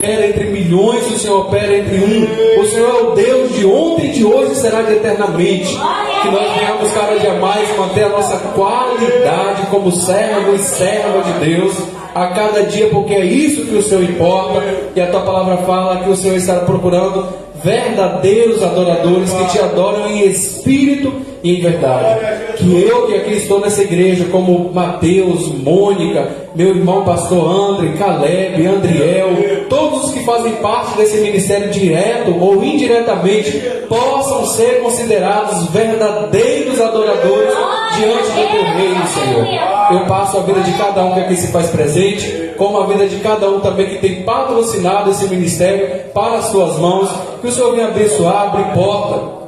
opera entre milhões, o Senhor opera entre um. O Senhor é o Deus de ontem, de hoje e será de eternamente. Que nós venhamos cada dia mais manter a nossa qualidade como servo e serva de Deus a cada dia, porque é isso que o Senhor importa. E a tua palavra fala que o Senhor está procurando verdadeiros adoradores que te adoram em espírito e em verdade. Que eu que aqui estou nessa igreja, como Mateus, Mônica, meu irmão pastor André, Caleb, Andriel, todos os que fazem parte desse ministério direto ou indiretamente, possam ser considerados verdadeiros adoradores diante do teu reino, Senhor. Eu passo a vida de cada um que aqui se faz presente, como a vida de cada um também que tem patrocinado esse ministério para as suas mãos. Que o Senhor venha abençoar, abrir porta.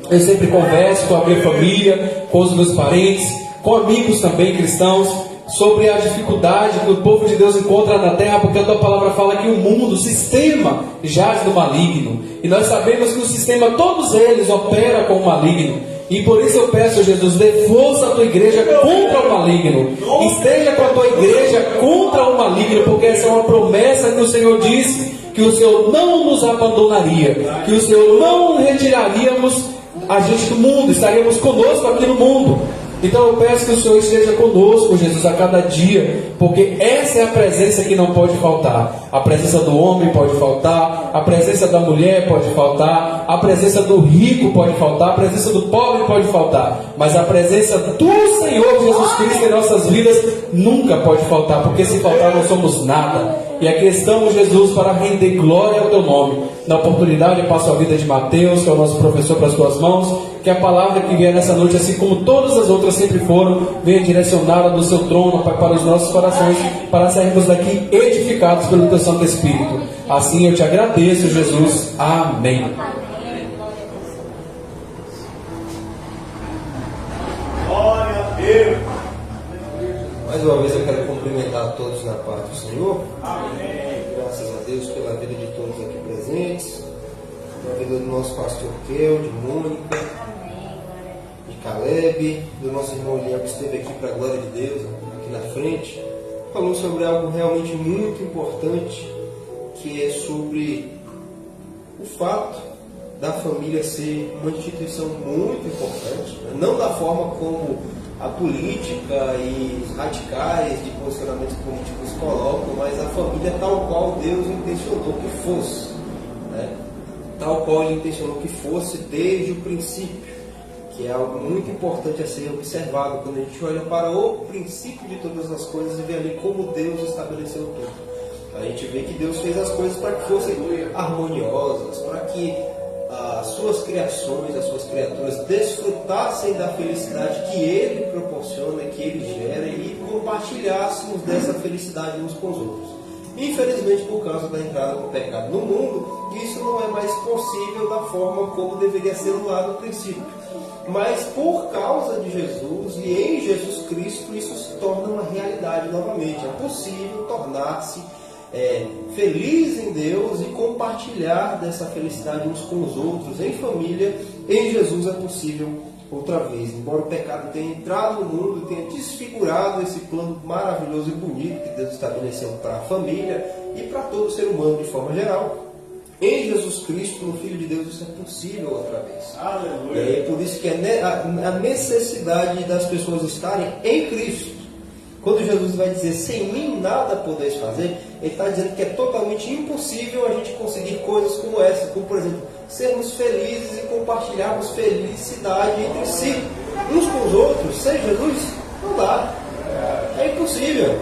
Eu sempre converso com a minha família, com os meus parentes, com amigos também cristãos, sobre a dificuldade que o povo de Deus encontra na terra, porque a tua palavra fala que o mundo, o sistema, jaz do maligno. E nós sabemos que o sistema, todos eles operam com o maligno. E por isso eu peço, Jesus, dê força à tua igreja contra o maligno. Esteja com a tua igreja contra o maligno, porque essa é uma promessa que o Senhor disse, que o Senhor não nos abandonaria, que o Senhor não retiraríamos a gente do mundo, estaríamos conosco aqui no mundo. Então eu peço que o Senhor esteja conosco, Jesus, a cada dia, porque essa é a presença que não pode faltar. A presença do homem pode faltar, a presença da mulher pode faltar, a presença do rico pode faltar, a presença do pobre pode faltar, mas a presença do Senhor Jesus Cristo em nossas vidas nunca pode faltar, porque se faltar não somos nada. E aqui estamos, Jesus, para render glória ao teu nome. Na oportunidade eu passo a vida de Mateus, que é o nosso professor, para as tuas mãos. Que a palavra que vier nessa noite, assim como todas as outras sempre foram, venha direcionada do seu trono, Pai, para os nossos corações, para sairmos daqui edificados pelo teu Santo Espírito. Assim eu te agradeço, Jesus. Amém. Glória a Deus. Mais uma vez eu quero cumprimentar a todos na paz do Senhor. Amém. Graças a Deus pela vida de todos aqui presentes, pela vida do nosso pastor Kel, de Mônica, de Caleb, do nosso irmão Liel, que esteve aqui para a glória de Deus, aqui na frente. Falou sobre algo realmente muito importante, que é sobre o fato da família ser uma instituição muito importante, não da forma como a política e os radicais de posicionamentos políticos colocam, mas a família tal qual Deus intencionou que fosse, né? Tal qual Ele intencionou que fosse desde o princípio, que é algo muito importante a ser observado quando a gente olha para o princípio de todas as coisas e vê ali como Deus estabeleceu tudo. A gente vê que Deus fez as coisas para que fossem harmoniosas, para que as suas criações, as suas criaturas desfrutassem da felicidade que Ele proporciona, que Ele gera, e compartilhássemos dessa felicidade uns com os outros. Infelizmente, por causa da entrada do pecado no mundo, isso não é mais possível da forma como deveria ser lá no princípio. Mas por causa de Jesus e em Jesus Cristo, isso se torna uma realidade novamente. É possível tornar-se feliz em Deus e compartilhar dessa felicidade uns com os outros, em família. Em Jesus é possível outra vez. Embora o pecado tenha entrado no mundo e tenha desfigurado esse plano maravilhoso e bonito que Deus estabeleceu para a família e para todo ser humano de forma geral, em Jesus Cristo, no Filho de Deus, isso é possível outra vez. Aleluia. É por isso que a necessidade das pessoas estarem em Cristo. Quando Jesus vai dizer, sem mim nada podeis fazer, Ele está dizendo que é totalmente impossível a gente conseguir coisas como essa, como por exemplo, sermos felizes e compartilharmos felicidade entre si, uns com os outros, sem Jesus, não dá. É impossível.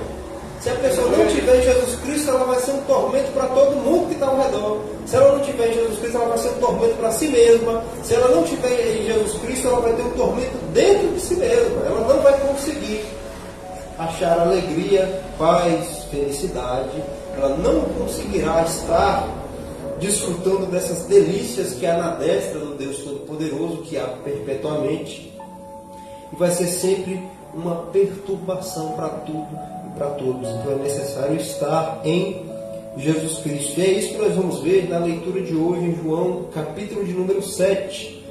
Se a pessoa não tiver em Jesus Cristo, ela vai ser um tormento para todo mundo que está ao redor. Se ela não tiver em Jesus Cristo, ela vai ser um tormento para si mesma. Se ela não tiver em Jesus Cristo, ela vai ter um tormento dentro de si mesma. Ela não vai conseguir achar alegria, paz, felicidade. Ela não conseguirá estar desfrutando dessas delícias que há na destra do Deus Todo-Poderoso, que há perpetuamente. E vai ser sempre uma perturbação para tudo e para todos. Então é necessário estar em Jesus Cristo. E é isso que nós vamos ver na leitura de hoje em João, capítulo de número 7,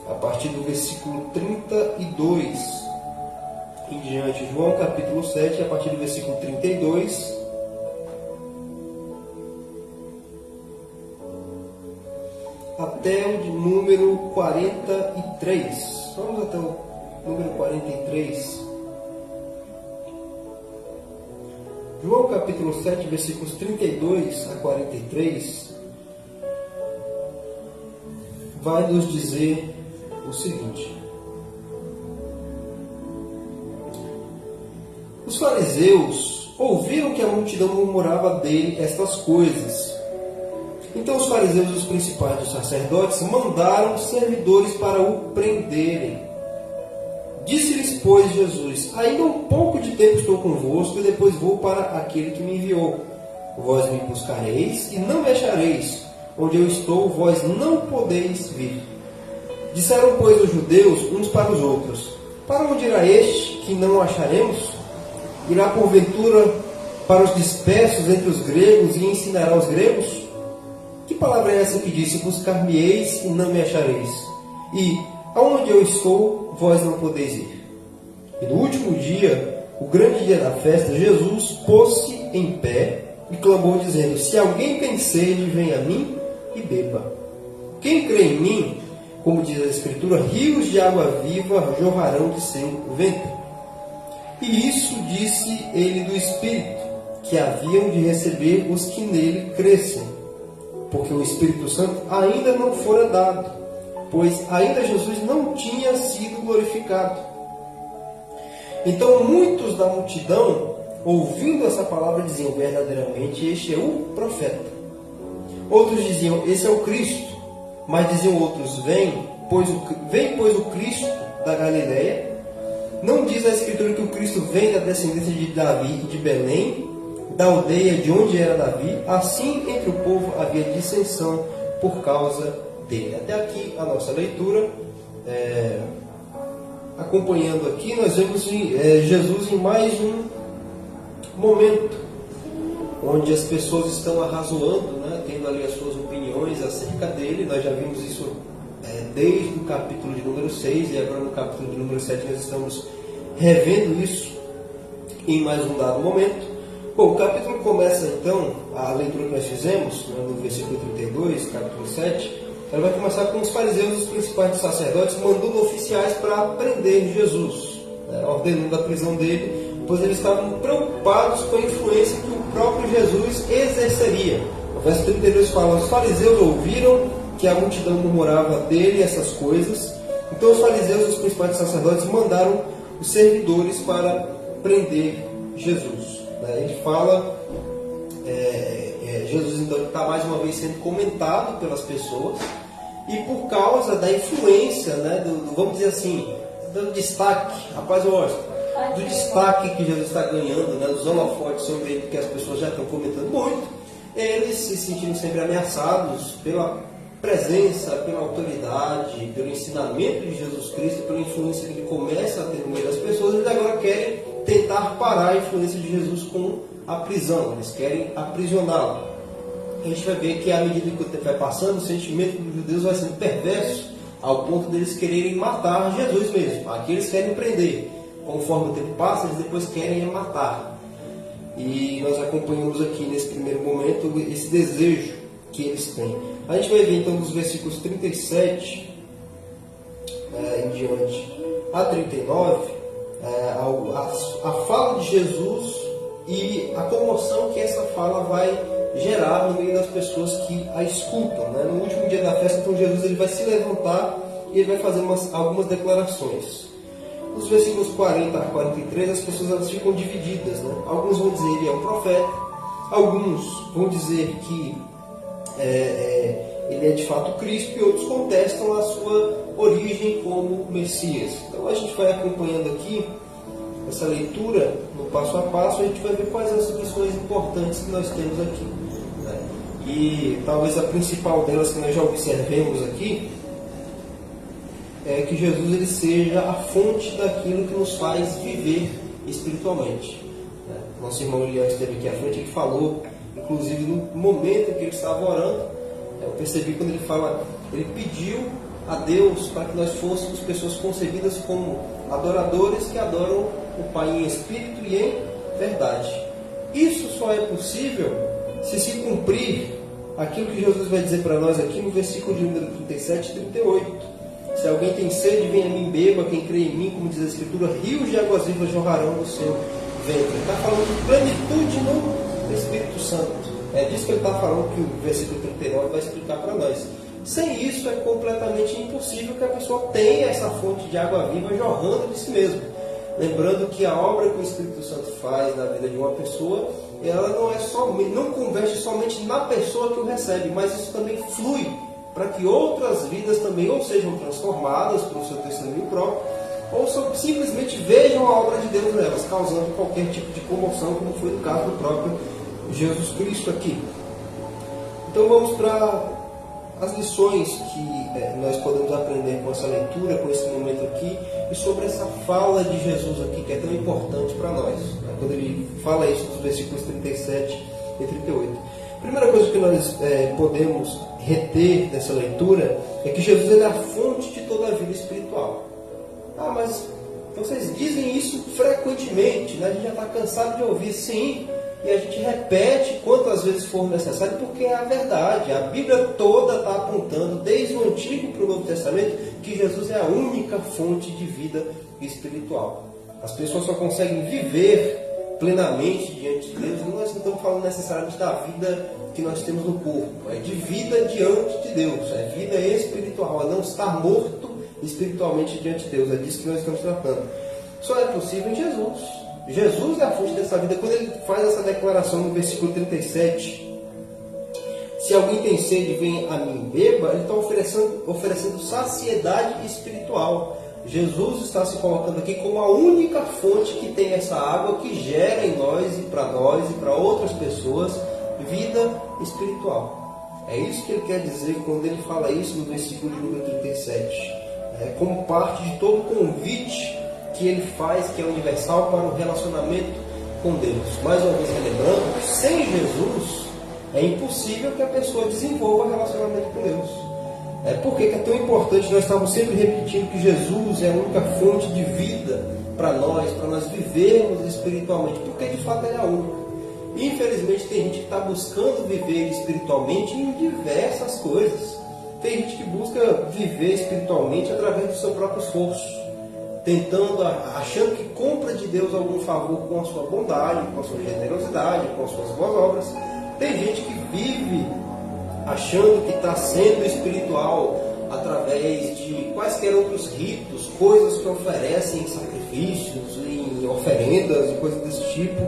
a partir do versículo 32 em diante. João capítulo 7, a partir do versículo 32. até o de número 43. Vamos até o número 43. João capítulo 7, versículos 32 a 43, vai nos dizer o seguinte: os fariseus ouviram que a multidão murmurava dele estas coisas. Então os fariseus e os principais dos sacerdotes mandaram servidores para o prenderem. Disse-lhes, pois, Jesus: ainda um pouco de tempo estou convosco, e depois vou para aquele que me enviou. Vós me buscareis e não me achareis. Onde eu estou, vós não podeis vir. Disseram, pois, os judeus uns para os outros: para onde irá este que não o acharemos? Irá porventura para os dispersos entre os gregos e ensinará os gregos? Que palavra é essa que disse: buscar-me-eis e não me achareis? E aonde eu estou, vós não podeis ir. E no último dia, o grande dia da festa, Jesus pôs-se em pé e clamou, dizendo: se alguém tem sede, venha a mim e beba. Quem crê em mim, como diz a Escritura, rios de água viva jorrarão de seu ventre. E isso disse ele do Espírito, que haviam de receber os que nele crescem, porque o Espírito Santo ainda não fora dado, pois ainda Jesus não tinha sido glorificado. Então muitos da multidão, ouvindo essa palavra, diziam: verdadeiramente este é o profeta. Outros diziam: esse é o Cristo. Mas diziam outros: vem, pois o Cristo da Galileia. Não diz a Escritura que o Cristo vem da descendência de Davi e de Belém, da aldeia de onde era Davi? Assim entre o povo havia dissensão por causa dele. Até aqui a nossa leitura. Acompanhando aqui, nós vemos Jesus em mais um momento onde as pessoas estão arrazoando, né, tendo ali as suas opiniões acerca dele. Nós já vimos isso desde o capítulo de número 6, e agora no capítulo de número 7 nós estamos revendo isso em mais um dado momento. Bom, o capítulo começa então, a leitura que nós fizemos, né, no versículo 32, capítulo 7, ela vai começar com os fariseus e os principais dos sacerdotes mandando oficiais para prender Jesus, né, ordenando a prisão dele, pois eles estavam preocupados com a influência que o próprio Jesus exerceria. O verso 32 fala: os fariseus ouviram que a multidão murmurava dele essas coisas. Então os fariseus e os principais sacerdotes mandaram os servidores para prender Jesus. Ele fala, Jesus então está mais uma vez sendo comentado pelas pessoas, e por causa da influência, né, vamos dizer assim, do destaque, rapaz, eu gosto, do destaque que Jesus está ganhando, né, dos holofotes sobre ele, que as pessoas já estão comentando muito, eles se sentiram sempre ameaçados pela presença, pela autoridade, pelo ensinamento de Jesus Cristo, pela influência que ele começa a ter no meio das pessoas. Eles agora querem tentar parar a influência de Jesus com a prisão, eles querem aprisioná-lo. A gente vai ver que à medida que o tempo vai passando, o sentimento dos judeus vai sendo perverso, ao ponto deles quererem matar Jesus mesmo. Aqui eles querem prender, conforme o tempo passa, eles depois querem matar. E nós acompanhamos aqui nesse primeiro momento esse desejo que eles têm. A gente vai ver então dos versículos 37 em diante a 39 a fala de Jesus e a comoção que essa fala vai gerar no meio das pessoas que a escutam, né? No último dia da festa, então Jesus ele vai se levantar e ele vai fazer algumas declarações. Nos versículos 40 a 43 as pessoas elas ficam divididas, né? Alguns vão dizer que ele é um profeta, alguns vão dizer que ele é de fato Cristo, e outros contestam a sua origem como Messias. Então a gente vai acompanhando aqui essa leitura no passo a passo, a gente vai ver quais são as lições importantes que nós temos aqui, né? E talvez a principal delas que nós já observemos aqui é que Jesus ele seja a fonte daquilo que nos faz viver espiritualmente, né? Nosso irmão Eliel esteve aqui à frente, ele falou, inclusive no momento em que ele estava orando, eu percebi quando ele fala, ele pediu a Deus para que nós fôssemos pessoas concebidas como adoradores que adoram o Pai em espírito e em verdade. Isso só é possível se cumprir aquilo que Jesus vai dizer para nós aqui no versículo de número 37 e 38. Se alguém tem sede, venha a mim, beba. Quem crê em mim, como diz a Escritura, rios de águas vivas jorrarão do seu ventre. Ele está falando de plenitude no Espírito Santo. É disso que ele está falando, que o versículo 39 vai explicar para nós. Sem isso é completamente impossível que a pessoa tenha essa fonte de água viva jorrando de si mesmo. Lembrando que a obra que o Espírito Santo faz na vida de uma pessoa, ela não converte somente na pessoa que o recebe, mas isso também flui para que outras vidas também ou sejam transformadas pelo seu testemunho próprio, ou simplesmente vejam a obra de Deus nelas, causando qualquer tipo de comoção, como foi no caso do próprio Jesus Cristo aqui. Então vamos para as lições que nós podemos aprender com essa leitura, com esse momento aqui, e sobre essa fala de Jesus aqui, que é tão importante para nós, né? Quando ele fala isso nos versículos 37 e 38. A primeira coisa que nós podemos reter dessa leitura é que Jesus é a fonte de toda a vida espiritual. Ah, mas vocês dizem isso frequentemente, né? A gente já está cansado de ouvir, sim, e a gente repete quantas vezes for necessário, porque é a verdade. A Bíblia toda está apontando, desde o Antigo para o Novo Testamento, que Jesus é a única fonte de vida espiritual. As pessoas só conseguem viver plenamente diante de Deus. Nós não estamos falando necessariamente da vida que nós temos no corpo, é de vida diante de Deus, é vida espiritual, é não estar morto espiritualmente diante de Deus. É disso que nós estamos tratando. Só é possível em Jesus. Jesus é a fonte dessa vida. Quando ele faz essa declaração no versículo 37, se alguém tem sede, venha a mim, beba, ele está oferecendo saciedade espiritual. Jesus está se colocando aqui como a única fonte que tem essa água que gera em nós e para outras pessoas vida espiritual. É isso que ele quer dizer quando ele fala isso no versículo de número 37. Como parte de todo o convite que ele faz, que é universal para o relacionamento com Deus. Mais uma vez relembrando, sem Jesus é impossível que a pessoa desenvolva relacionamento com Deus. Por que é tão importante nós estamos sempre repetindo que Jesus é a única fonte de vida para nós vivermos espiritualmente? Porque de fato ele é a única. Infelizmente tem gente que está buscando viver espiritualmente em diversas coisas. Tem gente que busca viver espiritualmente através do seu próprio esforço, achando que compra de Deus algum favor com a sua bondade, com a sua generosidade, com as suas boas obras. Tem gente que vive achando que está sendo espiritual através de quaisquer outros ritos, coisas que oferecem em sacrifícios, em oferendas e coisas desse tipo.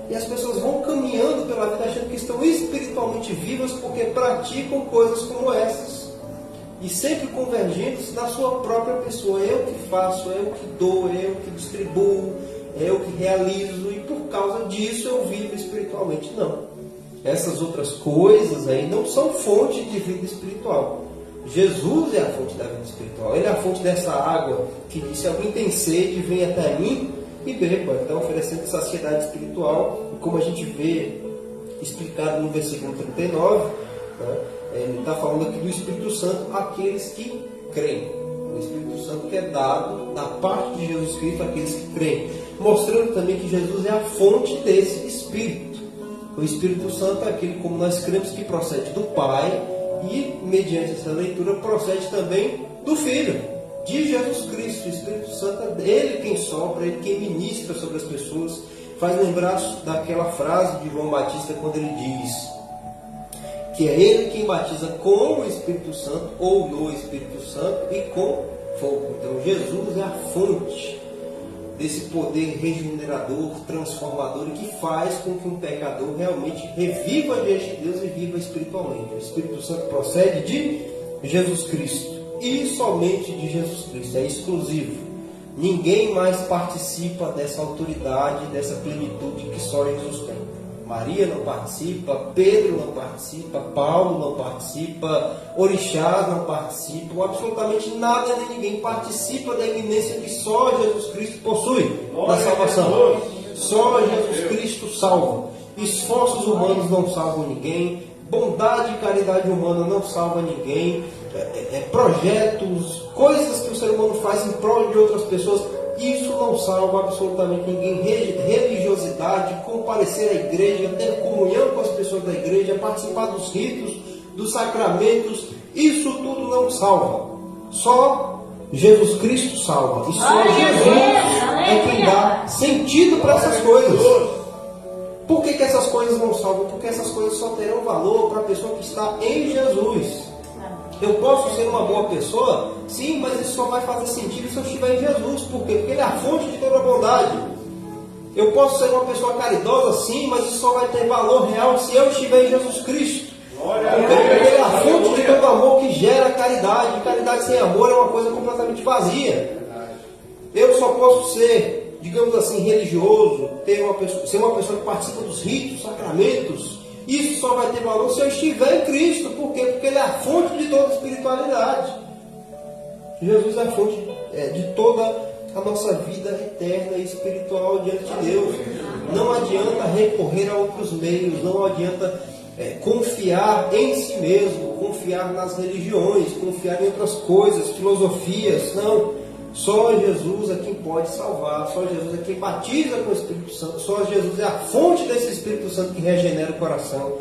E as pessoas vão caminhando pela vida achando que estão espiritualmente vivas porque praticam coisas como essas. E sempre convergindo-se na sua própria pessoa. Eu que faço, eu que dou, eu que distribuo, eu que realizo, e por causa disso eu vivo espiritualmente. Não. Essas outras coisas aí não são fonte de vida espiritual. Jesus é a fonte da vida espiritual. Ele é a fonte dessa água que diz: se alguém tem sede, vem até mim e beba. Então, oferecendo saciedade espiritual, como a gente vê explicado no versículo 39, né? Ele está falando aqui do Espírito Santo àqueles que creem. O Espírito Santo que é dado da parte de Jesus Cristo àqueles que creem, mostrando também que Jesus é a fonte desse Espírito. O Espírito Santo é aquele, como nós cremos, que procede do Pai e, mediante essa leitura, procede também do Filho, de Jesus Cristo. O Espírito Santo é Ele quem sopra, Ele quem ministra sobre as pessoas. Faz lembrar daquela frase de João Batista quando ele diz que é Ele quem batiza com o Espírito Santo ou no Espírito Santo e com fogo. Então Jesus é a fonte desse poder regenerador, transformador, e que faz com que um pecador realmente reviva diante de Deus e viva espiritualmente. O Espírito Santo procede de Jesus Cristo e somente de Jesus Cristo, é exclusivo. Ninguém mais participa dessa autoridade, dessa plenitude que só Jesus tem. Maria não participa, Pedro não participa, Paulo não participa, orixás não participam, absolutamente nada nem ninguém participa da eminência que só Jesus Cristo possui na salvação. Só Jesus Cristo salva. Esforços humanos não salvam ninguém, bondade e caridade humana não salvam ninguém, projetos, coisas que o ser humano faz em prol de outras pessoas, isso não salva absolutamente ninguém. Religiosidade, comparecer à igreja, ter comunhão com as pessoas pessoas da igreja, é participar dos ritos, dos sacramentos. Isso tudo não salva. Só Jesus Cristo salva. E só Jesus é quem dá sentido para essas coisas. Por que essas coisas não salvam? Porque essas coisas só terão valor para a pessoa que está em Jesus. Eu posso ser uma boa pessoa? Sim, mas isso só vai fazer sentido se eu estiver em Jesus. Por quê? Porque Ele é a fonte de toda bondade. Eu posso ser uma pessoa caridosa? Sim, mas isso só vai ter valor real se eu estiver em Jesus Cristo. Porque Ele é a fonte de todo amor que gera caridade. Caridade sem amor é uma coisa completamente vazia. Eu só posso ser, digamos assim, religioso, ser uma pessoa que participa dos ritos, sacramentos. Isso só vai ter valor se eu estiver em Cristo. Por quê? Porque Ele é a fonte de toda espiritualidade. Jesus é a fonte de toda a nossa vida eterna e espiritual diante de Deus. Não adianta recorrer a outros meios, não adianta confiar em si mesmo, confiar nas religiões, confiar em outras coisas, filosofias. Não. Só Jesus é quem pode salvar, só Jesus é quem batiza com o Espírito Santo, só Jesus é a fonte desse Espírito Santo que regenera o coração.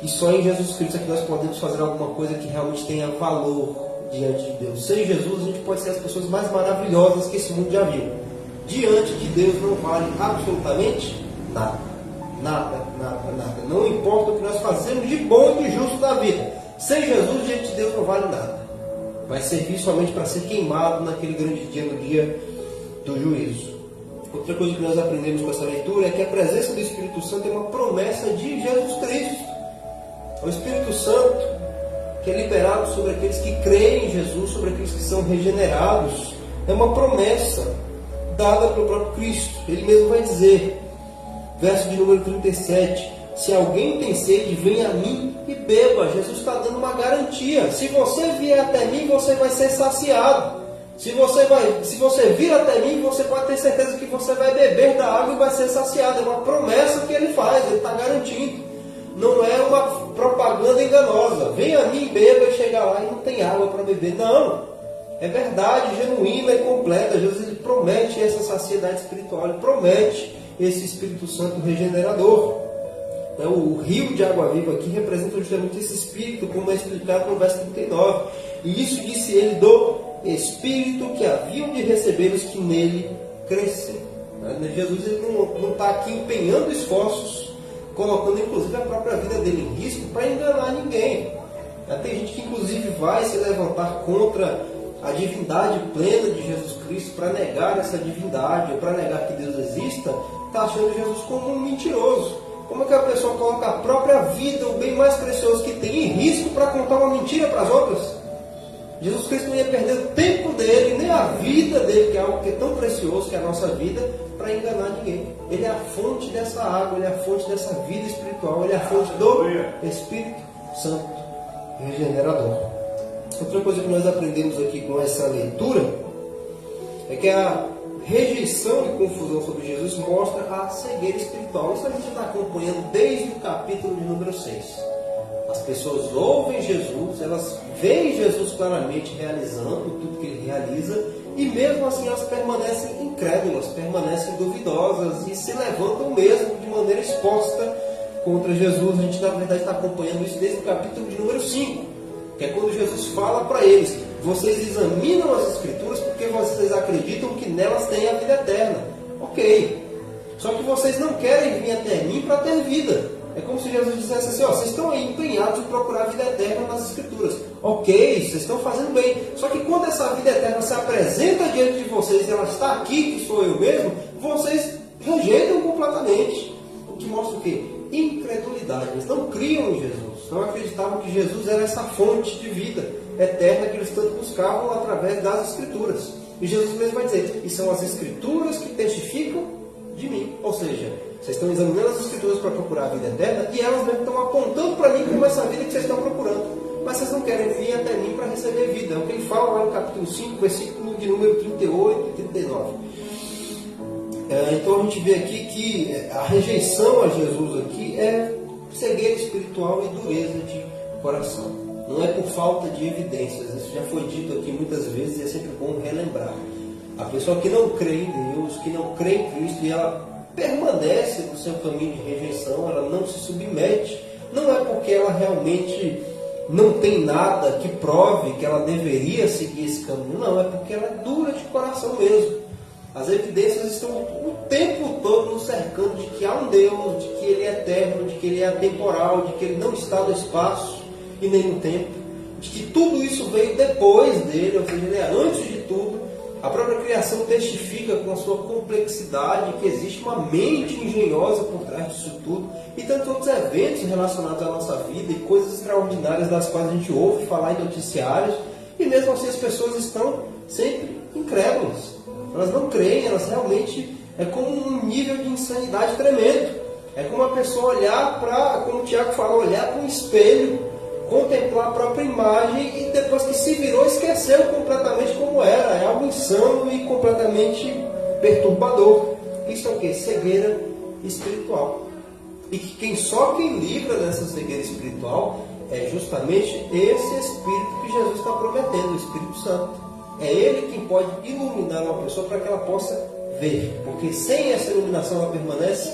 E só em Jesus Cristo é que nós podemos fazer alguma coisa que realmente tenha valor diante de Deus. Sem Jesus a gente pode ser as pessoas mais maravilhosas que esse mundo já viu. Diante de Deus não vale absolutamente nada. Nada, nada, nada. Não importa o que nós fazemos de bom e de justo da vida. Sem Jesus diante de Deus não vale nada. Vai servir somente para ser queimado naquele grande dia, no dia do juízo. Outra coisa que nós aprendemos com essa leitura é que a presença do Espírito Santo é uma promessa de Jesus Cristo. O Espírito Santo que é liberado sobre aqueles que creem em Jesus, sobre aqueles que são regenerados, é uma promessa dada pelo próprio Cristo. Ele mesmo vai dizer, verso de número 37, se alguém tem sede, venha a mim e beba. Jesus está dando uma garantia. Se você vier até mim, você vai ser saciado. Se você vir até mim, você pode ter certeza que você vai beber da água e vai ser saciado. É uma promessa que ele faz, ele está garantindo. Não é uma propaganda enganosa. Venha a mim, beba, e chega lá e não tem água para beber. Não. É verdade, genuína e completa. Jesus ele promete essa saciedade espiritual. Ele promete esse Espírito Santo regenerador. O rio de água viva aqui representa justamente esse Espírito, como é explicado no verso 39. E isso disse ele do Espírito que haviam de receber os que nele crescem. Jesus ele não está aqui empenhando esforços, colocando inclusive a própria vida dele em risco para enganar ninguém. Tem gente que inclusive vai se levantar contra a divindade plena de Jesus Cristo para negar essa divindade, ou para negar que Deus exista, está achando Jesus como um mentiroso. Como é que a pessoa coloca a própria vida, o bem mais precioso que tem, em risco para contar uma mentira para as outras? Jesus Cristo não ia perder o tempo dele, nem a vida dele, que é algo que é tão precioso, que é a nossa vida, para enganar ninguém. Ele é a fonte dessa água, ele é a fonte dessa vida espiritual, ele é a fonte do Espírito Santo regenerador. Outra coisa que nós aprendemos aqui com essa leitura é que a rejeição e confusão sobre Jesus mostra a cegueira espiritual. Isso a gente está acompanhando desde o capítulo de número 6. As pessoas ouvem Jesus, elas veem Jesus claramente realizando tudo que ele realiza, e mesmo assim elas permanecem incrédulas, permanecem duvidosas e se levantam mesmo de maneira exposta contra Jesus. A gente na verdade está acompanhando isso desde o capítulo de número 5, que é quando Jesus fala para eles: vocês examinam as Escrituras porque vocês acreditam que nelas tem a vida eterna. Ok, só que vocês não querem vir até mim para ter vida. É como se Jesus dissesse assim: vocês estão aí empenhados em procurar a vida eterna nas Escrituras. Ok, vocês estão fazendo bem. Só que quando essa vida eterna se apresenta diante de vocês, e ela está aqui, que sou eu mesmo, vocês rejeitam completamente. O que mostra o quê? Incredulidade. Eles não criam em Jesus, não acreditavam que Jesus era essa fonte de vida eterna que eles tanto buscavam através das Escrituras. E Jesus mesmo vai dizer: e são as Escrituras que testificam de mim. Ou seja, vocês estão examinando as Escrituras para procurar a vida eterna, e elas mesmo estão apontando para mim como essa vida que vocês estão procurando. Mas vocês não querem vir até mim para receber vida. É o que ele fala lá no capítulo 5, versículo de número 38 e 39. Então a gente vê aqui que a rejeição a Jesus aqui é cegueira espiritual e dureza de coração. Não é por falta de evidências. Isso já foi dito aqui muitas vezes e é sempre bom relembrar. A pessoa que não crê em Deus, que não crê em Cristo, e ela permanece no seu caminho de rejeição, ela não se submete. Não é porque ela realmente não tem nada que prove que ela deveria seguir esse caminho, não, é porque ela é dura de coração mesmo. As evidências estão o tempo todo nos cercando de que há um Deus, de que Ele é eterno, de que Ele é atemporal, de que Ele não está no espaço e nem no tempo, de que tudo isso veio depois dele, ou seja, Ele é antes de tudo. A própria criação testifica com a sua complexidade que existe uma mente engenhosa por trás disso tudo, e tantos outros eventos relacionados à nossa vida e coisas extraordinárias das quais a gente ouve falar em noticiários, e mesmo assim as pessoas estão sempre incrédulas. Elas não creem, elas realmente é como um nível de insanidade tremendo. É como uma pessoa olhar para, como o Tiago falou, olhar para um espelho, contemplar a própria imagem e depois que se virou, esqueceu completamente como era. É algo insano e completamente perturbador. Isso é o que? Cegueira espiritual. E que só quem livra dessa cegueira espiritual é justamente esse Espírito que Jesus está prometendo, o Espírito Santo. É Ele quem pode iluminar uma pessoa para que ela possa ver. Porque sem essa iluminação ela permanece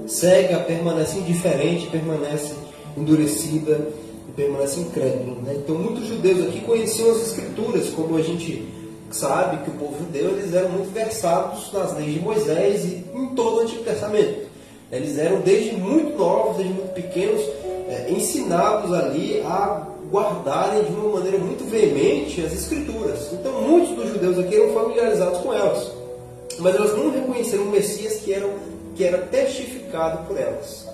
cega, permanece indiferente, permanece endurecida e permanece incrédula. Né? Então muitos judeus aqui conheciam as Escrituras, como a gente sabe que o povo judeu eles eram muito versados nas leis de Moisés e em todo o Antigo Testamento. Eles eram desde muito novos, desde muito pequenos, ensinados ali a guardarem de uma maneira muito veemente as Escrituras. Então muitos dos judeus aqui eram familiarizados com elas, mas elas não reconheceram o Messias que era testificado por elas.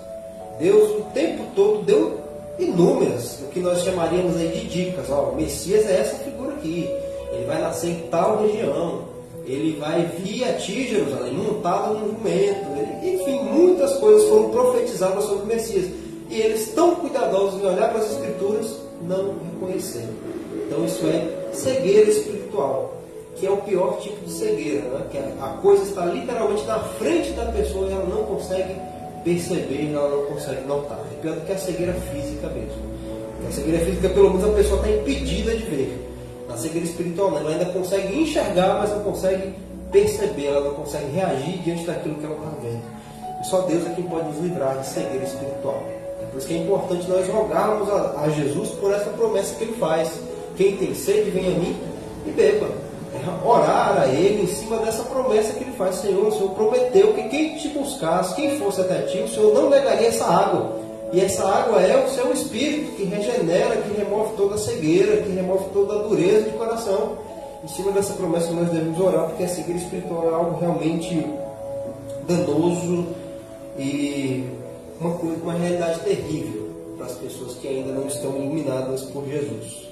Deus o tempo todo deu inúmeras, o que nós chamaríamos aí de dicas. O Messias é essa figura aqui, ele vai nascer em tal região, ele vai vir a ti, Jerusalém, montado num jumento. Enfim, muitas coisas foram profetizadas sobre o Messias. E eles, tão cuidadosos em olhar para as Escrituras, não reconheceram. Então isso é cegueira espiritual, que é o pior tipo de cegueira, né? Que a coisa está literalmente na frente da pessoa e ela não consegue perceber, ela não consegue notar. É pior do que a cegueira física mesmo. A cegueira física, pelo menos, a pessoa está impedida de ver. Na cegueira espiritual, ela ainda consegue enxergar, mas não consegue perceber, ela não consegue reagir diante daquilo que ela está vendo. E só Deus é quem pode nos livrar de cegueira espiritual. Por isso que é importante nós rogarmos a Jesus por essa promessa que Ele faz. Quem tem sede, venha a mim e beba. É orar a Ele em cima dessa promessa que Ele faz. Senhor, o Senhor prometeu que quem te buscasse, quem fosse até ti, o Senhor não negaria essa água. E essa água é o seu Espírito que regenera, que remove toda a cegueira, que remove toda a dureza de coração. Em cima dessa promessa nós devemos orar, porque a cegueira espiritual é algo realmente danoso e uma realidade terrível para as pessoas que ainda não estão iluminadas por Jesus.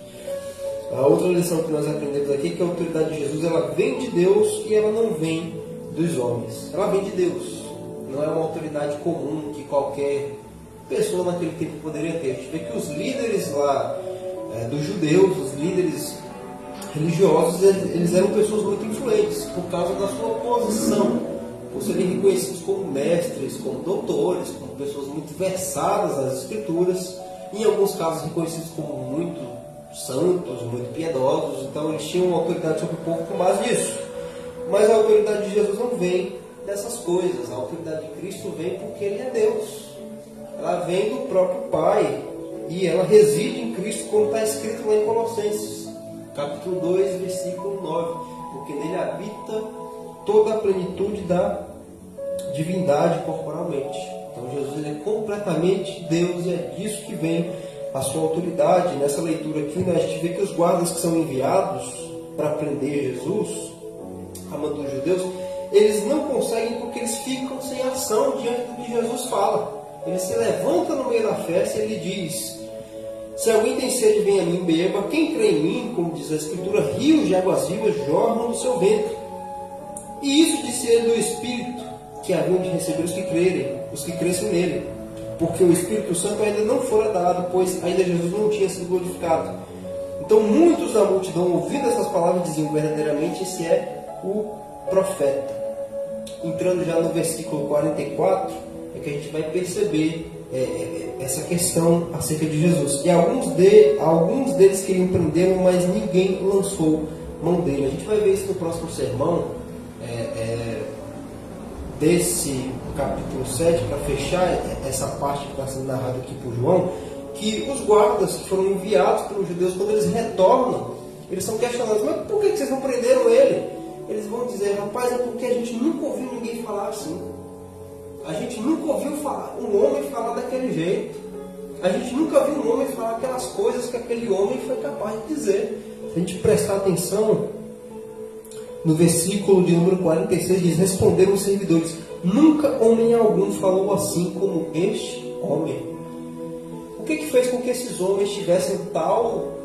A outra lição que nós aprendemos aqui é que a autoridade de Jesus ela vem de Deus e ela não vem dos homens. Ela vem de Deus. Não é uma autoridade comum que qualquer pessoa naquele tempo poderia ter. A gente vê que os líderes lá dos judeus, os líderes religiosos, eles eram pessoas muito influentes por causa da sua posição, por serem reconhecidos como mestres, como doutores, como pessoas muito versadas nas Escrituras, em alguns casos reconhecidos como muito santos, muito piedosos. Então eles tinham uma autoridade sobre o povo por base disso. Mas a autoridade de Jesus não vem dessas coisas. A autoridade de Cristo vem porque Ele é Deus. Ela vem do próprio Pai e ela reside em Cristo, como está escrito lá em Colossenses, capítulo 2, versículo 9, porque nele habita toda a plenitude da divindade corporalmente. Então Jesus ele é completamente Deus e é disso que vem a sua autoridade. Nessa leitura aqui, né, a gente vê que os guardas que são enviados para prender Jesus, a mando dos judeus, eles não conseguem porque eles ficam sem ação diante do que Jesus fala. Ele se levanta no meio da festa e ele diz: se alguém tem sede, venha a mim, beba. Quem crê em mim, como diz a Escritura, rios de águas vivas jorram do seu ventre. E isso disse ele do Espírito, que haviam de receber os que crescem nele. Porque o Espírito Santo ainda não fora dado, pois ainda Jesus não tinha sido glorificado. Então muitos da multidão, ouvindo essas palavras, diziam: verdadeiramente esse é o profeta. Entrando já no versículo 44, é que a gente vai perceber essa questão acerca de Jesus. E alguns deles queriam prendê-lo, mas ninguém lançou mão dele. A gente vai ver isso no próximo sermão, desse capítulo 7, para fechar essa parte que está sendo narrada aqui por João, que os guardas que foram enviados pelos judeus, quando eles retornam, eles são questionados: mas por que vocês não prenderam ele? Eles vão dizer: rapaz, é porque a gente nunca ouviu ninguém falar assim. A gente nunca ouviu um homem falar daquele jeito. A gente nunca viu um homem falar aquelas coisas que aquele homem foi capaz de dizer. Se a gente prestar atenção, no versículo de número 46 diz: responderam os servidores: nunca homem algum falou assim como este homem. O que fez com que esses homens tivessem tal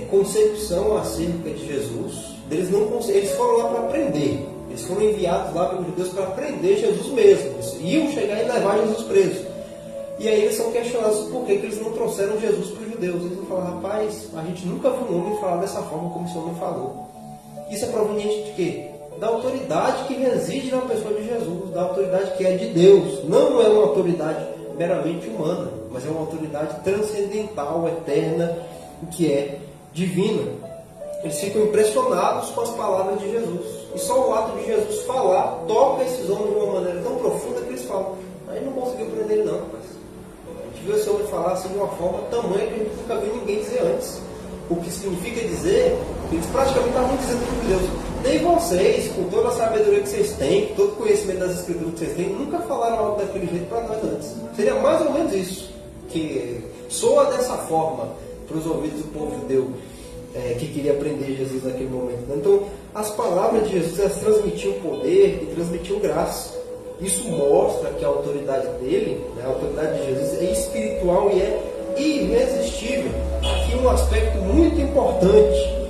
concepção acerca de Jesus? Eles foram lá para aprender. Eles foram enviados lá pelos judeus para prender Jesus mesmo. Eles iam chegar e levar Jesus preso. E aí eles são questionados por que eles não trouxeram Jesus para os judeus. Eles vão falar: rapaz, a gente nunca viu um homem falar dessa forma como esse homem falou. Isso é proveniente de quê? Da autoridade que reside na pessoa de Jesus, da autoridade que é de Deus. Não é uma autoridade meramente humana, mas é uma autoridade transcendental, eterna, que é divina. Eles ficam impressionados com as palavras de Jesus. E só o ato de Jesus falar toca esses homens de uma maneira tão profunda que eles falam: a gente não conseguiu prender ele não, rapaz. A gente viu esse homem falar assim de uma forma tamanha que a gente nunca viu ninguém dizer antes. O que significa dizer que eles praticamente estavam dizendo para Deus: nem vocês, com toda a sabedoria que vocês têm, com todo o conhecimento das escrituras que vocês têm, nunca falaram algo daquele jeito para nós antes. Seria mais ou menos isso, que soa dessa forma para os ouvidos do povo judeu, que queria prender Jesus naquele momento. Então, as palavras de Jesus, elas transmitiam poder e transmitiam graça. Isso mostra que a autoridade dele, a autoridade de Jesus, é espiritual e é irresistível. Aqui um aspecto muito importante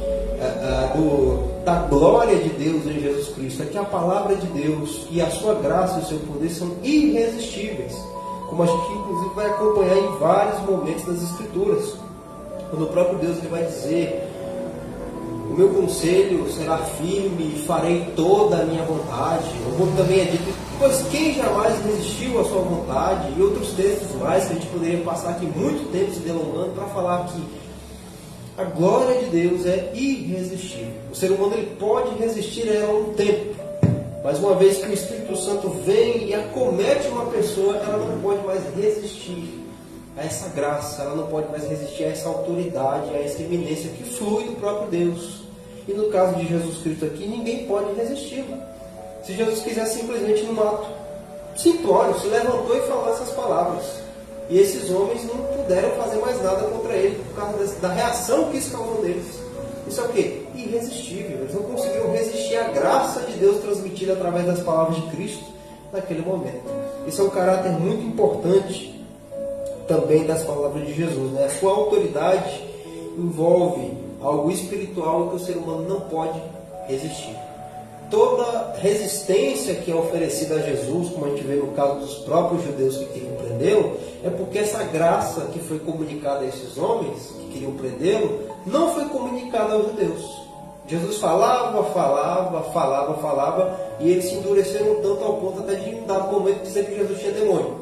da glória de Deus em Jesus Cristo é que a palavra de Deus e a sua graça e o seu poder são irresistíveis, como a gente inclusive vai acompanhar em vários momentos das Escrituras, quando o próprio Deus ele vai dizer: o meu conselho será firme e farei toda a minha vontade. Como também é dito: pois quem jamais resistiu à sua vontade? E outros textos mais que a gente poderia passar aqui muito tempo se delongando para falar que a glória de Deus é irresistível. O ser humano ele pode resistir a ela um tempo, mas uma vez que o Espírito Santo vem e acomete uma pessoa, ela não pode mais resistir a essa graça, ela não pode mais resistir a essa autoridade, a essa eminência que flui do próprio Deus. E no caso de Jesus Cristo aqui, ninguém pode resistir. Se Jesus quiser simplesmente num ato simplório, se levantou e falou essas palavras, e esses homens não puderam fazer mais nada contra ele por causa da reação que isso causou neles. Isso é o quê? Irresistível. Eles não conseguiram resistir à graça de Deus transmitida através das palavras de Cristo naquele momento. Isso é um caráter muito importante também das palavras de Jesus, A sua autoridade envolve algo espiritual que o ser humano não pode resistir. Toda resistência que é oferecida a Jesus, como a gente vê no caso dos próprios judeus que queriam prendê-lo, é porque essa graça que foi comunicada a esses homens que queriam prendê-lo, não foi comunicada aos judeus. Jesus falava, e eles se endureceram tanto ao ponto até de em um dado momento dizer que Jesus tinha demônio.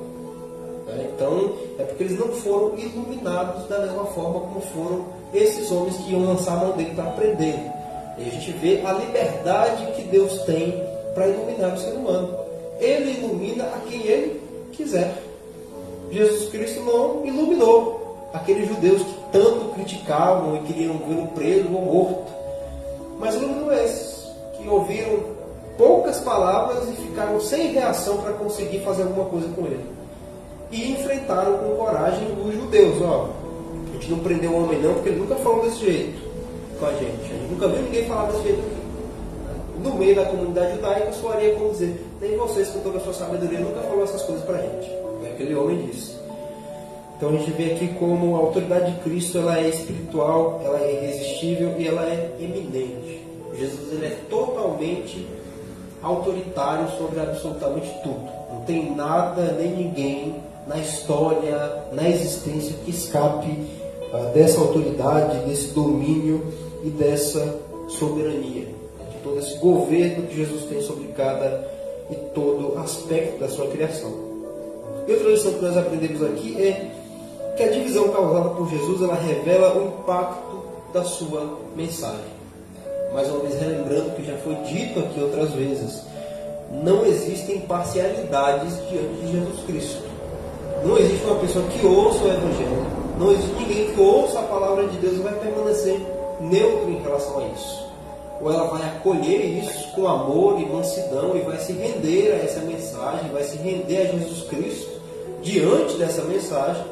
Então, é porque eles não foram iluminados da mesma forma como foram esses homens que iam lançar a mão dele para prendê-lo. E a gente vê a liberdade que Deus tem para iluminar o ser humano. Ele ilumina a quem ele quiser. Jesus Cristo não iluminou aqueles judeus que tanto criticavam e queriam vê-lo preso ou morto, mas iluminou esses que ouviram poucas palavras e ficaram sem reação para conseguir fazer alguma coisa com ele. E enfrentaram com coragem os judeus. A gente não prendeu o homem não, porque ele nunca falou desse jeito com a gente nunca viu ninguém falar desse jeito aqui. No meio da comunidade judaica soaria como dizer: nem vocês com toda a sua sabedoria nunca falou essas coisas para a gente. Aquele homem disse. Então a gente vê aqui como a autoridade de Cristo ela é espiritual, ela é irresistível e ela é eminente. Jesus ele é totalmente autoritário sobre absolutamente tudo. Não tem nada nem ninguém na história, na existência que escape dessa autoridade, desse domínio e dessa soberania, de todo esse governo que Jesus tem sobre cada e todo aspecto da sua criação. E outra lição que nós aprendemos aqui é que a divisão causada por Jesus ela revela o impacto da sua mensagem. Mais uma vez relembrando que já foi dito aqui outras vezes, não existem parcialidades diante de Jesus Cristo. Não existe uma pessoa que ouça o Evangelho, não existe ninguém que ouça a palavra de Deus e vai permanecer neutro em relação a isso. Ou ela vai acolher isso com amor e mansidão e vai se render a essa mensagem, vai se render a Jesus Cristo diante dessa mensagem,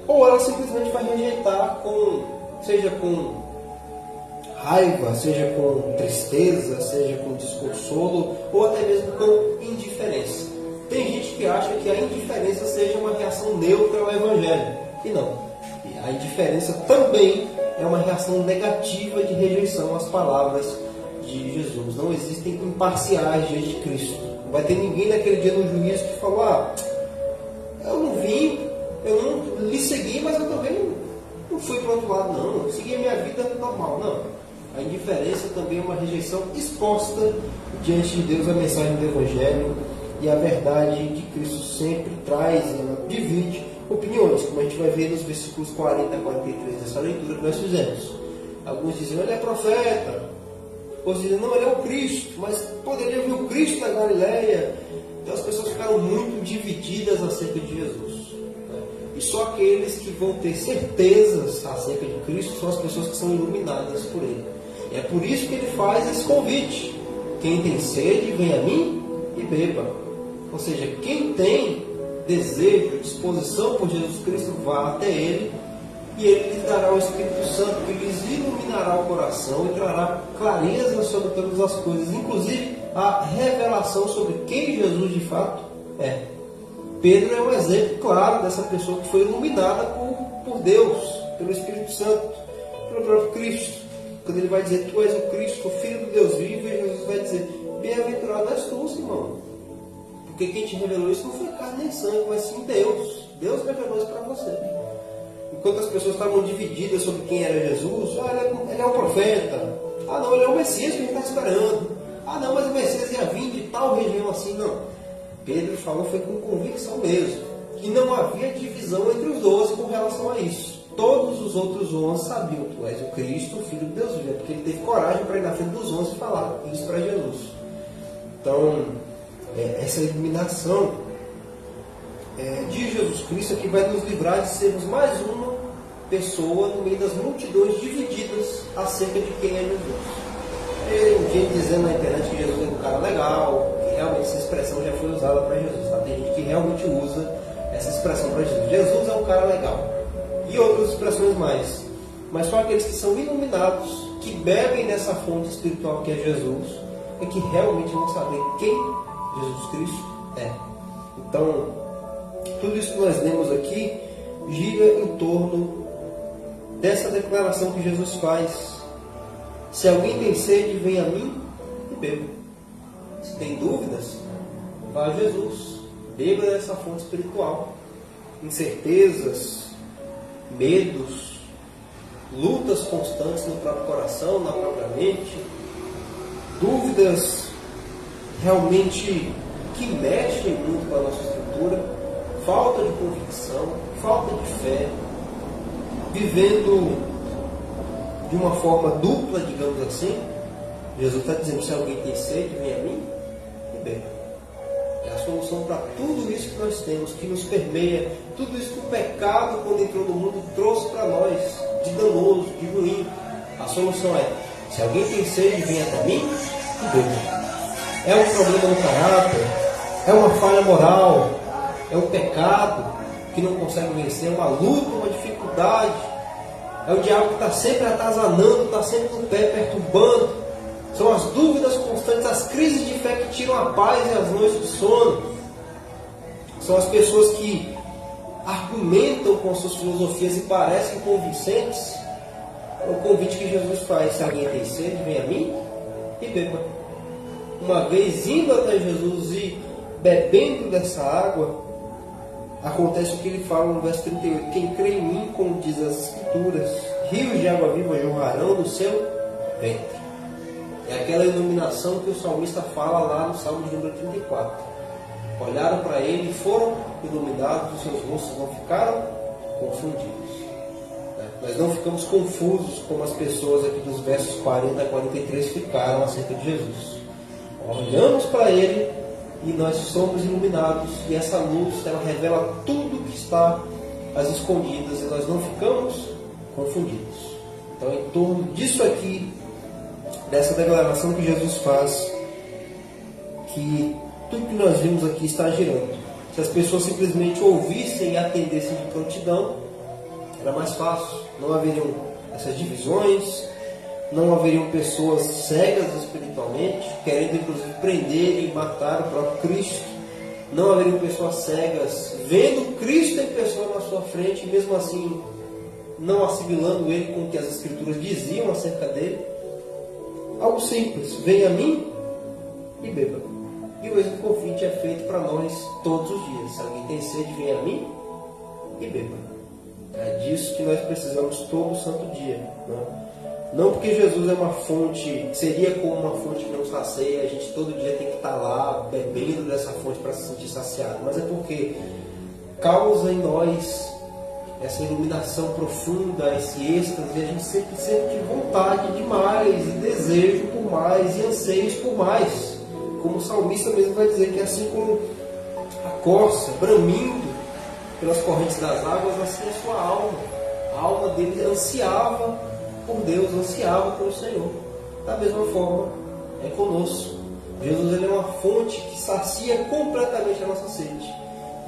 ou ela simplesmente vai rejeitar seja com raiva, seja com tristeza, seja com desconsolo, ou até mesmo com indiferença. Tem gente que acha que a indiferença seja uma reação neutra ao Evangelho, e não. A indiferença também é uma reação negativa de rejeição às palavras de Jesus. Não existem imparciais diante de Cristo. Não vai ter ninguém naquele dia no juízo que falou: eu não vim, eu não lhe segui, mas eu também não fui para o outro lado, não. Eu segui a minha vida normal, não. A indiferença também é uma rejeição exposta diante de Deus à mensagem do Evangelho, e a verdade que Cristo sempre traz, ela divide opiniões, como a gente vai ver nos versículos 40 a 43 dessa leitura que nós fizemos. Alguns diziam: ele é profeta. Outros diziam: não, ele é o Cristo, mas poderia vir o Cristo da Galileia. Então as pessoas ficaram muito divididas acerca de Jesus. E só aqueles que vão ter certezas acerca de Cristo são as pessoas que são iluminadas por Ele. E é por isso que Ele faz esse convite: quem tem sede, venha a mim e beba. Ou seja, quem tem desejo, disposição por Jesus Cristo, vá até Ele, e Ele lhes dará o Espírito Santo, que lhes iluminará o coração e trará clareza sobre todas as coisas, inclusive a revelação sobre quem Jesus de fato é. Pedro é um exemplo claro dessa pessoa que foi iluminada por Deus, pelo Espírito Santo, pelo próprio Cristo. Quando ele vai dizer: tu és o Cristo, o Filho do Deus vivo, e Jesus vai dizer: bem-aventurado és tu, Simão. Porque quem te revelou isso não foi carne nem sangue, mas sim Deus. Deus revelou isso para você. Enquanto as pessoas estavam divididas sobre quem era Jesus: ele é um profeta. Não, ele é o Messias que a gente está esperando. Não, mas o Messias ia vir de tal região assim. Não. Pedro falou foi com convicção mesmo, que não havia divisão entre os 12 com relação a isso. Todos os outros 11 sabiam: tu és o Cristo, o Filho de Deus vivo, porque ele teve coragem para ir na frente dos 11 e falar isso para Jesus. Então, essa iluminação de Jesus Cristo é que vai nos livrar de sermos mais uma pessoa no meio das multidões divididas acerca de quem é Jesus. Tem gente dizendo na internet que Jesus é um cara legal, que realmente essa expressão já foi usada para Jesus. Tá? Tem gente que realmente usa essa expressão para Jesus. Jesus é um cara legal. E outras expressões mais. Mas só aqueles que são iluminados, que bebem nessa fonte espiritual que é Jesus, é que realmente vão saber quem Jesus Cristo é. Então, tudo isso que nós lemos aqui gira em torno dessa declaração que Jesus faz: se alguém tem sede, venha a mim e beba. Se tem dúvidas, vá a Jesus, beba dessa fonte espiritual. Incertezas, medos, lutas constantes no próprio coração, na própria mente, dúvidas realmente que mexem muito com a nossa estrutura, falta de convicção, falta de fé, vivendo de uma forma dupla, digamos assim. Jesus está dizendo: se alguém tem sede, venha a mim e beba. É a solução para tudo isso que nós temos, que nos permeia, tudo isso que o pecado, quando entrou no mundo, trouxe para nós, de danoso, de ruim. A solução é: se alguém tem sede, venha até mim e beba. É um problema no caráter, é uma falha moral, é um pecado que não consegue vencer, é uma luta, uma dificuldade. É o diabo que está sempre atazanando, está sempre no pé, perturbando. São as dúvidas constantes, as crises de fé que tiram a paz e as noites de sono. São as pessoas que argumentam com suas filosofias e parecem convincentes. É o convite que Jesus faz: se alguém tem sede, venha a mim e beba. Uma vez indo até Jesus e bebendo dessa água, acontece o que ele fala no verso 38: quem crê em mim, como diz as Escrituras, rios de água viva jorrarão do seu ventre. É aquela iluminação que o salmista fala lá no Salmo de número 34. Olharam para ele e foram iluminados, os seus rostos não ficaram confundidos. Nós não ficamos confusos como as pessoas aqui dos versos 40 a 43 ficaram acerca de Jesus. Olhamos para Ele e nós somos iluminados, e essa luz ela revela tudo que está às escondidas e nós não ficamos confundidos. Então, em torno disso aqui, dessa declaração que Jesus faz, que tudo que nós vimos aqui está girando. Se as pessoas simplesmente ouvissem e atendessem de prontidão, era mais fácil. Não haveriam essas divisões, não haveriam pessoas cegas espiritualmente, querendo inclusive prender e matar o próprio Cristo. Não haveriam pessoas cegas vendo Cristo em pessoa na sua frente, e mesmo assim não assimilando Ele com o que as Escrituras diziam acerca dele. Algo simples: venha a mim e beba. E o mesmo convite é feito para nós todos os dias. Se alguém tem sede, venha a mim e beba. É disso que nós precisamos todo santo dia, né? Não porque Jesus é uma fonte, seria como uma fonte que não sacia, a gente todo dia tem que estar lá bebendo dessa fonte para se sentir saciado, mas é porque causa em nós essa iluminação profunda, esse êxtase, e a gente sempre sente vontade de mais, e desejo por mais, e anseios por mais. Como o salmista mesmo vai dizer, que assim como a corça bramindo pelas correntes das águas, assim a sua alma. A alma dele ansiava por Deus, ansiava pelo Senhor. Da mesma forma é conosco. Jesus ele é uma fonte que sacia completamente a nossa sede.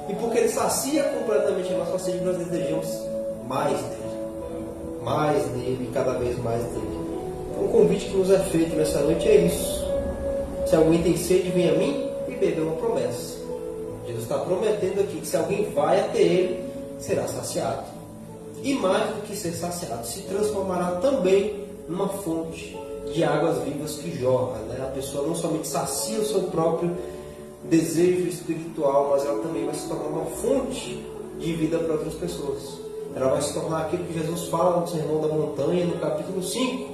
E porque Ele sacia completamente a nossa sede, nós desejamos mais dele, e cada vez mais dele. Então, o convite que nos é feito nessa noite é isso. Se alguém tem sede, venha a mim e beba. É uma promessa. Jesus está prometendo aqui que se alguém vai até Ele, será saciado. E mais do que ser saciado, se transformará também numa fonte de águas vivas que jorra, né? A pessoa não somente sacia o seu próprio desejo espiritual, mas ela também vai se tornar uma fonte de vida para outras pessoas. Ela vai se tornar aquilo que Jesus fala no Sermão da Montanha, no capítulo 5,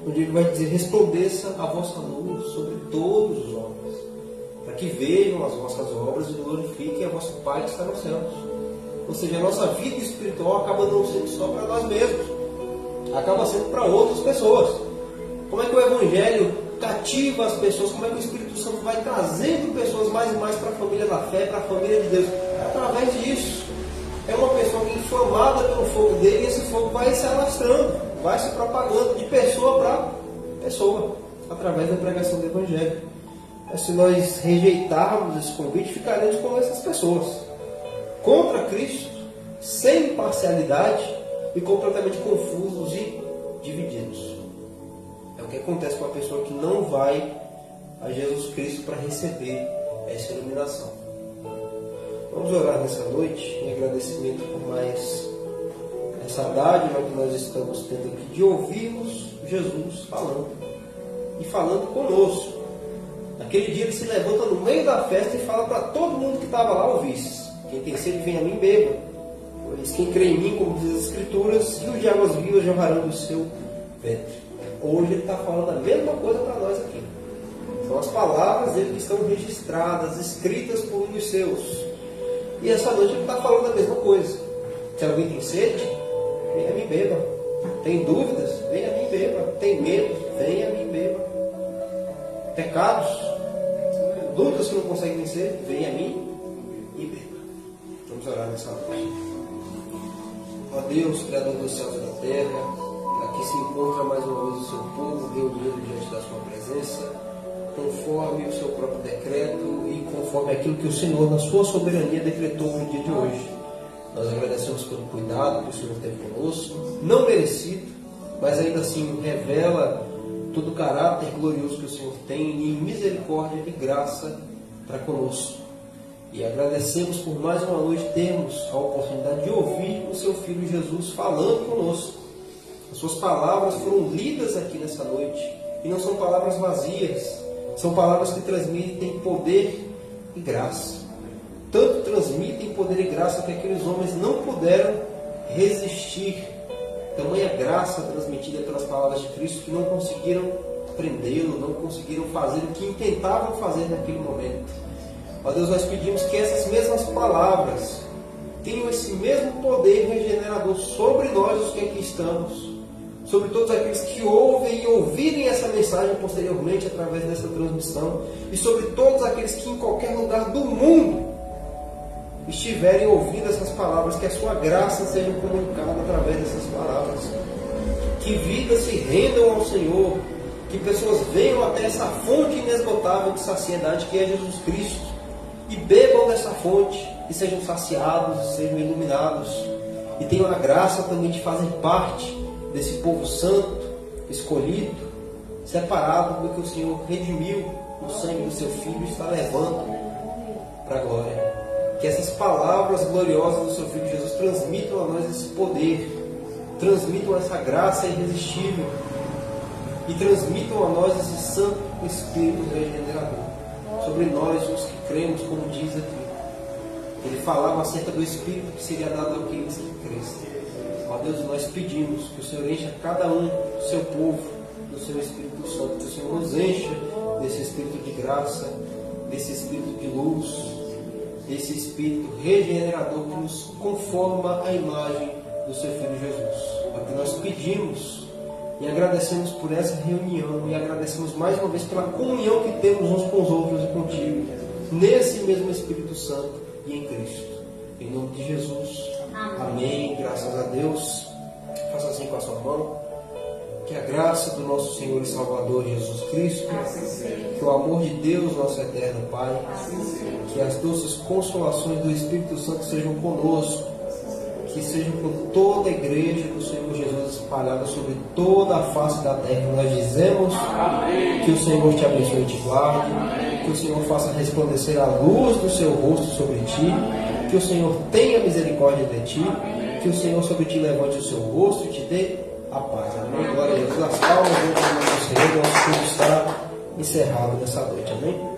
onde Ele vai dizer: resplandeça a vossa luz sobre todos os homens, para que vejam as vossas obras e glorifiquem a vosso Pai que está nos céus. Ou seja, a nossa vida espiritual acaba não sendo só para nós mesmos, acaba sendo para outras pessoas. Como é que o Evangelho cativa as pessoas? Como é que o Espírito Santo vai trazendo pessoas mais e mais para a família da fé, para a família de Deus? É através disso. É uma pessoa que é inflamada pelo fogo dele, e esse fogo vai se alastrando, vai se propagando de pessoa para pessoa, através da pregação do Evangelho. Mas se nós rejeitarmos esse convite, ficaremos como essas pessoas, contra Cristo, sem imparcialidade e completamente confusos e divididos. É o que acontece com a pessoa que não vai a Jesus Cristo para receber essa iluminação. Vamos orar nessa noite em agradecimento por mais essa dádiva que nós estamos tendo aqui de ouvirmos Jesus falando e falando conosco. Naquele dia Ele se levanta no meio da festa e fala para todo mundo que estava lá ouvisse: quem tem sede, venha a mim, beba. Pois quem crê em mim, como diz as Escrituras, rios de águas vivas jorrarão do seu ventre. Hoje Ele está falando a mesma coisa para nós aqui. São as palavras dele que estão registradas, escritas por um dos seus. E essa noite Ele está falando a mesma coisa. Se alguém tem sede, venha a mim, beba. Tem dúvidas? Venha a mim, beba. Tem medo? Venha a mim, beba. Pecados? Dúvidas que não consegue vencer? Venha a mim e beba. Vamos orar nessa noite. Ó Deus, Criador dos céus e da terra, aqui se encontra mais uma vez o seu povo reunido diante da sua presença, conforme o seu próprio decreto e conforme aquilo que o Senhor, na sua soberania, decretou no dia de hoje. Nós agradecemos pelo cuidado que o Senhor teve conosco, não merecido, mas ainda assim revela todo o caráter glorioso que o Senhor tem em misericórdia e graça para conosco. E agradecemos por mais uma noite termos a oportunidade de ouvir o seu Filho Jesus falando conosco. As suas palavras foram lidas aqui nessa noite, e não são palavras vazias, são palavras que transmitem poder e graça. Tanto transmitem poder e graça que aqueles homens não puderam resistir. Tamanha graça transmitida pelas palavras de Cristo que não conseguiram prendê-lo, não conseguiram fazer o que tentavam fazer naquele momento. Ó Deus, nós pedimos que essas mesmas palavras tenham esse mesmo poder regenerador sobre nós, os que aqui estamos, sobre todos aqueles que ouvem e ouvirem essa mensagem posteriormente através dessa transmissão, e sobre todos aqueles que em qualquer lugar do mundo estiverem ouvindo essas palavras, que a sua graça seja comunicada através dessas palavras, que vidas se rendam ao Senhor, que pessoas venham até essa fonte inesgotável de saciedade que é Jesus Cristo, e bebam dessa fonte, e sejam saciados, e sejam iluminados, e tenham a graça também de fazer parte desse povo santo, escolhido, separado do que o Senhor redimiu no sangue do seu Filho e está levando para a glória. Que essas palavras gloriosas do seu Filho Jesus transmitam a nós esse poder, transmitam essa graça irresistível e transmitam a nós esse Santo Espírito regenerador sobre nós, os que cremos, como diz aqui. Ele falava acerca do Espírito que seria dado àqueles que crescem. Ó Deus, nós pedimos que o Senhor encha cada um do seu povo, do seu Espírito Santo, que o Senhor nos encha desse Espírito de graça, desse Espírito de luz, desse Espírito regenerador que nos conforma à imagem do seu Filho Jesus. É o que nós pedimos e agradecemos por essa reunião e agradecemos mais uma vez pela comunhão que temos uns com os outros e contigo, nesse mesmo Espírito Santo e em Cristo. Em nome de Jesus. Amém. Graças a Deus. Faça assim com a sua mão. Que a graça do nosso Senhor e Salvador Jesus Cristo, que o amor de Deus, nosso eterno Pai, que as doces consolações do Espírito Santo sejam conosco, que sejam com toda a igreja do Senhor Jesus espalhada sobre toda a face da terra. Nós dizemos que o Senhor te abençoe e te guarde, que o Senhor faça resplandecer a luz do seu rosto sobre ti, que o Senhor tenha misericórdia de ti, que o Senhor sobre ti levante o seu rosto e te dê a paz. Amém. Glória a Deus. As palmas do Senhor, nosso culto está encerrado nessa noite. Amém.